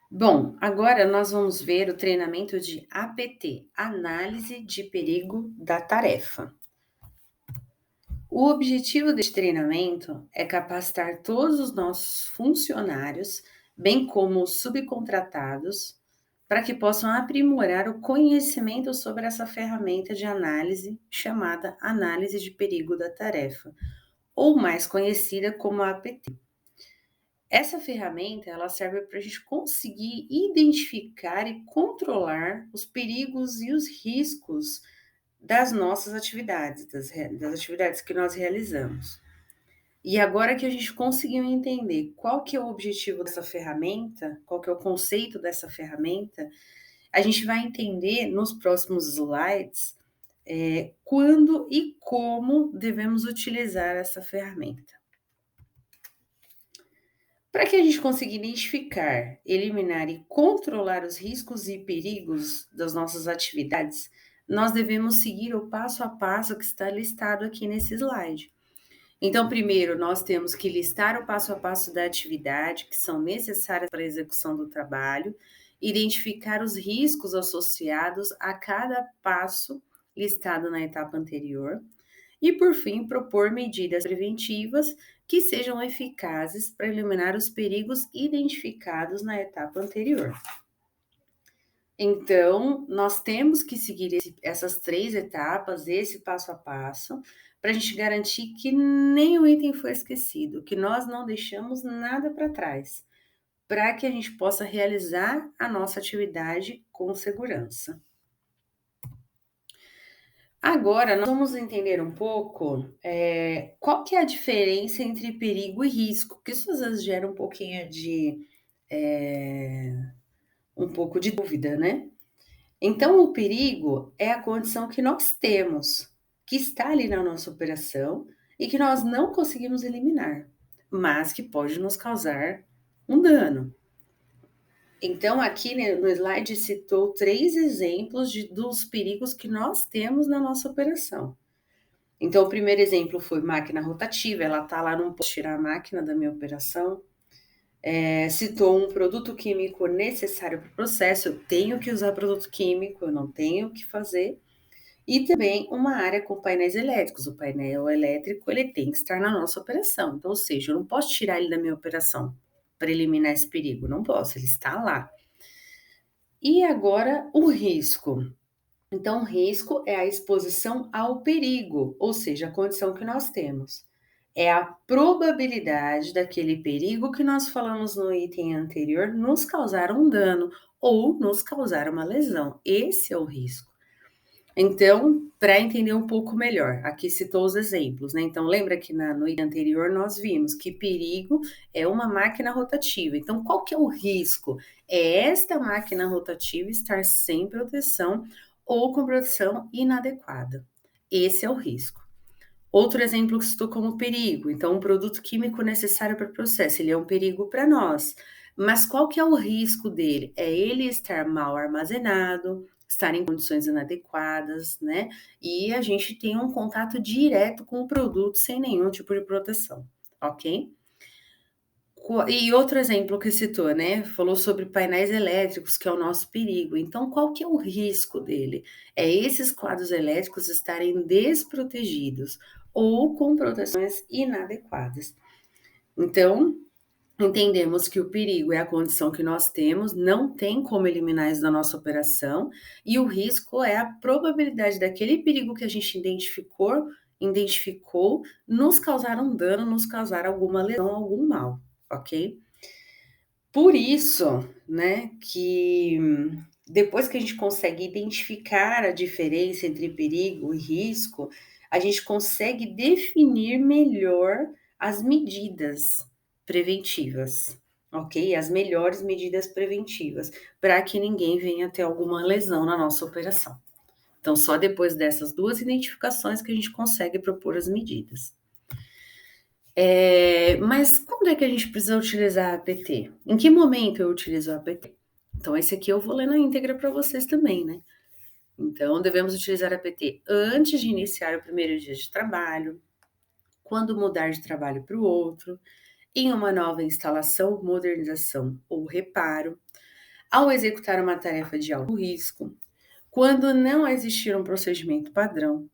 Bom, agora nós vamos ver o treinamento de APT, Análise de Perigo da Tarefa. O objetivo deste treinamento é capacitar todos os nossos funcionários, bem como os subcontratados, para que possam aprimorar o conhecimento sobre essa ferramenta de análise chamada Análise de Perigo da Tarefa, ou mais conhecida como APT. Essa ferramenta, ela serve para a gente conseguir identificar e controlar os perigos e os riscos das nossas atividades, das atividades que nós realizamos. E agora que a gente conseguiu entender qual que é o objetivo dessa ferramenta, qual que é o conceito dessa ferramenta, a gente vai entender nos próximos slides quando e como devemos utilizar essa ferramenta. Para que a gente consiga identificar, eliminar e controlar os riscos e perigos das nossas atividades, nós devemos seguir o passo a passo que está listado aqui nesse slide. Então, primeiro, nós temos que listar o passo a passo da atividade que são necessárias para a execução do trabalho, identificar os riscos associados a cada passo listado na etapa anterior e, por fim, propor medidas preventivas que sejam eficazes para eliminar os perigos identificados na etapa anterior. Então, nós temos que seguir essas 3 etapas, esse passo a passo, para a gente garantir que nenhum item foi esquecido, que nós não deixamos nada para trás, para que a gente possa realizar a nossa atividade com segurança. Agora, nós vamos entender um pouco qual que é a diferença entre perigo e risco, porque isso às vezes gera um pouquinho de um pouco de dúvida, né? Então, o perigo é a condição que nós temos, que está ali na nossa operação e que nós não conseguimos eliminar, mas que pode nos causar um dano. Então, aqui né, no slide citou 3 exemplos dos perigos que nós temos na nossa operação. Então, o primeiro exemplo foi máquina rotativa, ela está lá, não posso tirar a máquina da minha operação. Citou um produto químico necessário para o processo, eu tenho que usar produto químico, eu não tenho o que fazer. E também uma área com painéis elétricos, o painel elétrico ele tem que estar na nossa operação, então, ou seja, eu não posso tirar ele da minha operação para eliminar esse perigo, não posso, ele está lá. E agora o risco. Então, risco é a exposição ao perigo, ou seja, a condição que nós temos. É a probabilidade daquele perigo que nós falamos no item anterior nos causar um dano ou nos causar uma lesão. Esse é o risco. Então, para entender um pouco melhor, aqui citou os exemplos, né? Então, lembra que no item anterior nós vimos que perigo é uma máquina rotativa. Então, qual que é o risco? É esta máquina rotativa estar sem proteção ou com proteção inadequada. Esse é o risco. Outro exemplo que citou como perigo, então um produto químico necessário para o processo, ele é um perigo para nós. Mas qual que é o risco dele? É ele estar mal armazenado, estar em condições inadequadas, né? E a gente tem um contato direto com o produto sem nenhum tipo de proteção, ok? E outro exemplo que citou, né? Falou sobre painéis elétricos, que é o nosso perigo. Então, qual que é o risco dele? É esses quadros elétricos estarem desprotegidos ou com proteções inadequadas. Então, entendemos que o perigo é a condição que nós temos, não tem como eliminar isso da nossa operação, e o risco é a probabilidade daquele perigo que a gente identificou nos causar um dano, nos causar alguma lesão, algum mal, ok? Por isso, né, que depois que a gente consegue identificar a diferença entre perigo e risco, a gente consegue definir melhor as medidas preventivas, ok? As melhores medidas preventivas, para que ninguém venha ter alguma lesão na nossa operação. Então, só depois dessas 2 identificações que a gente consegue propor as medidas. Mas quando é que a gente precisa utilizar a APT? Em que momento eu utilizo a APT? Então, esse aqui eu vou ler na íntegra para vocês também, né? Então, devemos utilizar a APT antes de iniciar o primeiro dia de trabalho, quando mudar de trabalho para o outro, em uma nova instalação, modernização ou reparo, ao executar uma tarefa de alto risco, quando não existir um procedimento padrão,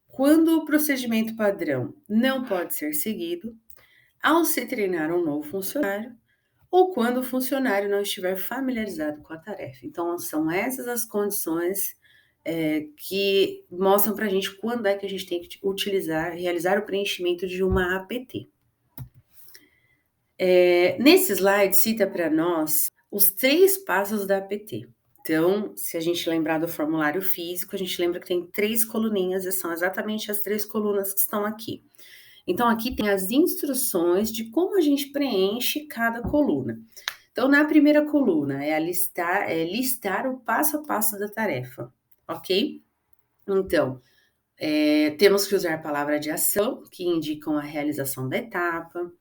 quando o procedimento padrão não pode ser seguido, ao se treinar um novo funcionário ou quando o funcionário não estiver familiarizado com a tarefa. Então, são essas as condições que mostram para a gente quando é que a gente tem que realizar o preenchimento de uma APT. Nesse slide, cita para nós os 3 passos da APT. Então, se a gente lembrar do formulário físico, a gente lembra que tem 3 coluninhas e são exatamente as 3 colunas que estão aqui. Então, aqui tem as instruções de como a gente preenche cada coluna. Então, na primeira coluna é listar o passo a passo da tarefa, ok? Então, temos que usar a palavra de ação, que indicam a realização da etapa,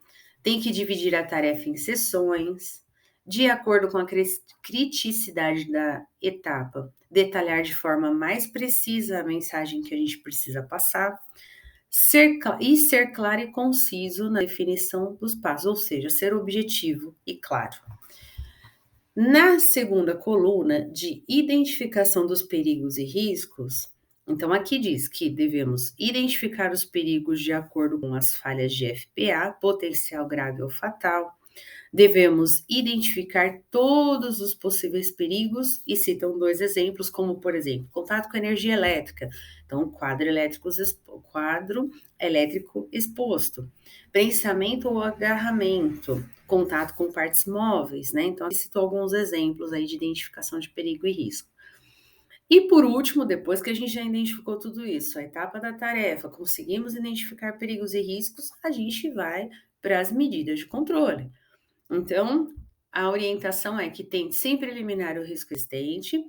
tem que dividir a tarefa em sessões, de acordo com a criticidade da etapa, detalhar de forma mais precisa a mensagem que a gente precisa passar, ser claro e conciso na definição dos passos, ou seja, ser objetivo e claro. Na segunda coluna de identificação dos perigos e riscos, então aqui diz que devemos identificar os perigos de acordo com as falhas de FPA, potencial grave ou fatal. Devemos identificar todos os possíveis perigos e citam 2 exemplos, como por exemplo, contato com energia elétrica, então quadro elétrico exposto, prensamento ou agarramento, contato com partes móveis, né? Então, citou alguns exemplos aí de identificação de perigo e risco. E por último, depois que a gente já identificou tudo isso, a etapa da tarefa, conseguimos identificar perigos e riscos, a gente vai para as medidas de controle. Então, a orientação é que tente sempre eliminar o risco existente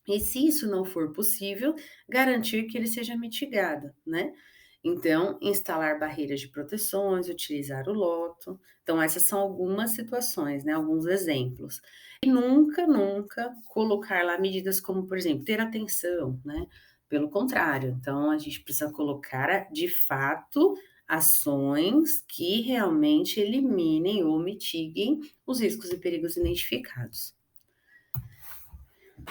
e, se isso não for possível, garantir que ele seja mitigado, né? Então, instalar barreiras de proteções, utilizar o loto. Então, essas são algumas situações, né? Alguns exemplos. E nunca, nunca colocar lá medidas como, por exemplo, ter atenção, né? Pelo contrário, então a gente precisa colocar de fato ações que realmente eliminem ou mitiguem os riscos e perigos identificados.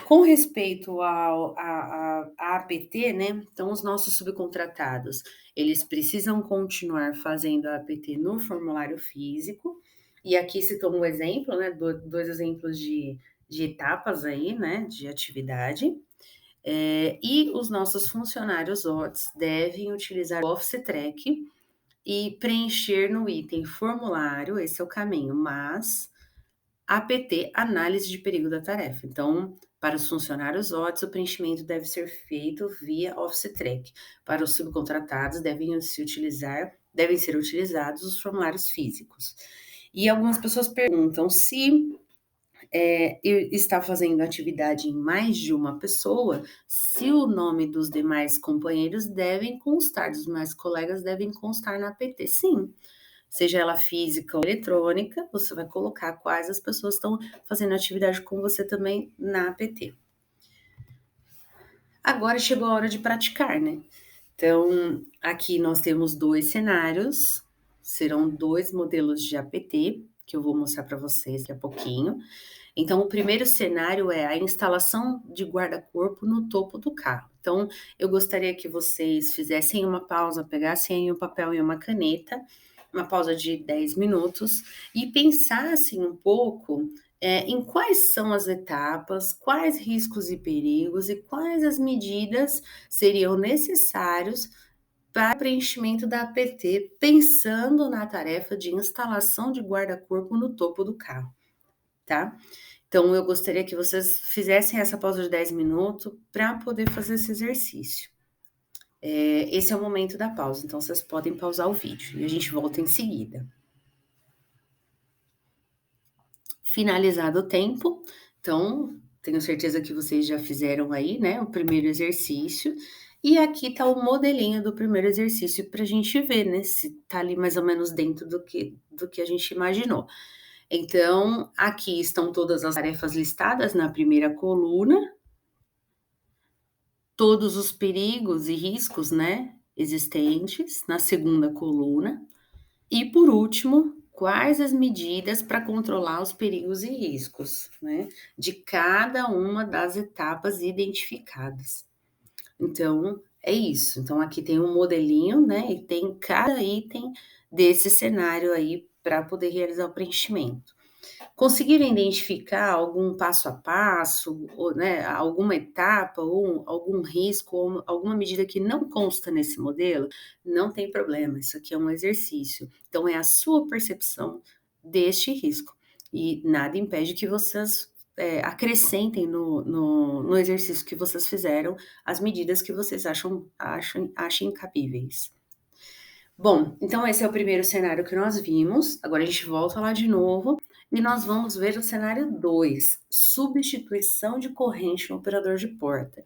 Com respeito à APT, né? Então, os nossos subcontratados, eles precisam continuar fazendo a APT no formulário físico. E aqui citou um exemplo, né? Dois exemplos de etapas aí, né? De atividade. E os nossos funcionários OTS devem utilizar o Office Track e preencher no item formulário, esse é o caminho, mas APT, análise de perigo da tarefa. Então, para os funcionários OTS, o preenchimento deve ser feito via Office Track. Para os subcontratados, devem ser utilizados os formulários físicos. E algumas pessoas perguntam se está fazendo atividade em mais de uma pessoa, se o nome dos demais companheiros devem constar, dos demais colegas devem constar na APT. Sim, seja ela física ou eletrônica, você vai colocar quais as pessoas estão fazendo atividade com você também na APT. Agora chegou a hora de praticar, né? Então, aqui nós temos 2 cenários, serão 2 modelos de APT, que eu vou mostrar para vocês daqui a pouquinho. Então, o primeiro cenário é a instalação de guarda-corpo no topo do carro. Então, eu gostaria que vocês fizessem uma pausa, pegassem aí um papel e uma caneta, uma pausa de 10 minutos, e pensassem um pouco em quais são as etapas, quais riscos e perigos e quais as medidas seriam necessários para o preenchimento da APT, pensando na tarefa de instalação de guarda-corpo no topo do carro, tá? Então, eu gostaria que vocês fizessem essa pausa de 10 minutos para poder fazer esse exercício. Esse é o momento da pausa, então vocês podem pausar o vídeo e a gente volta em seguida. Finalizado o tempo, então, tenho certeza que vocês já fizeram aí, né, o primeiro exercício. E aqui está o modelinho do primeiro exercício para a gente ver, né, se está ali mais ou menos dentro do que a gente imaginou. Então, aqui estão todas as tarefas listadas na primeira coluna, todos os perigos e riscos, né, existentes na segunda coluna, e por último, quais as medidas para controlar os perigos e riscos, né, de cada uma das etapas identificadas. Então, é isso. Então aqui tem um modelinho, né, e tem cada item desse cenário aí para poder realizar o preenchimento. Conseguiram identificar algum passo a passo, ou, né, alguma etapa ou algum risco ou alguma medida que não consta nesse modelo? Não tem problema, isso aqui é um exercício. Então é a sua percepção deste risco e nada impede que vocês, acrescentem no exercício que vocês fizeram as medidas que vocês achem cabíveis. Bom, então esse é o primeiro cenário que nós vimos, agora a gente volta lá de novo, e nós vamos ver o cenário 2, substituição de corrente no operador de porta.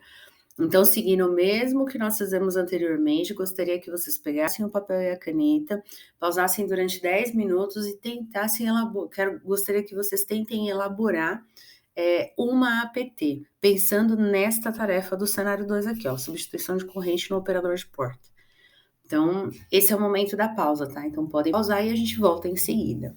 Então, seguindo o mesmo que nós fizemos anteriormente, gostaria que vocês pegassem o papel e a caneta, pausassem durante 10 minutos e tentassem elaborar, gostaria que vocês tentem elaborar, uma APT, pensando nesta tarefa do cenário 2 aqui, ó, substituição de corrente no operador de porta. Então, esse é o momento da pausa, tá? Então podem pausar e a gente volta em seguida.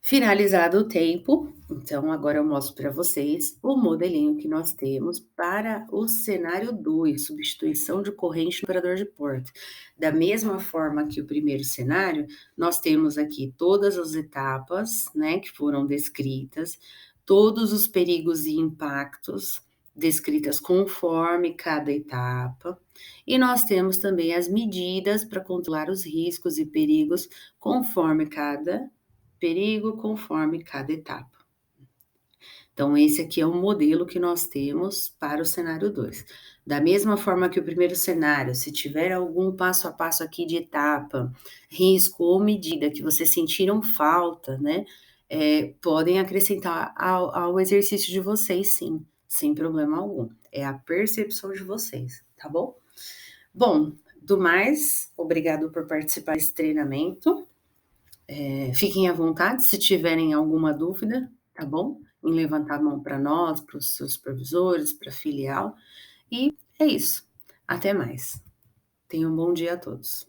Finalizado o tempo, então agora eu mostro para vocês o modelinho que nós temos para o cenário 2, substituição de corrente no operador de porta. Da mesma forma que o primeiro cenário, nós temos aqui todas as etapas, né, que foram descritas, todos os perigos e impactos descritas conforme cada etapa, e nós temos também as medidas para controlar os riscos e perigos conforme cada perigo conforme cada etapa. Então, esse aqui é o modelo que nós temos para o cenário 2. Da mesma forma que o primeiro cenário, se tiver algum passo a passo aqui de etapa, risco ou medida que vocês sentiram falta, né, podem acrescentar ao exercício de vocês, sim, sem problema algum. É a percepção de vocês, tá bom? Bom, do mais, obrigado por participar desse treinamento. Fiquem à vontade se tiverem alguma dúvida, tá bom? Em levantar a mão para nós, para os seus supervisores, para a filial. E é isso. Até mais. Tenham um bom dia a todos.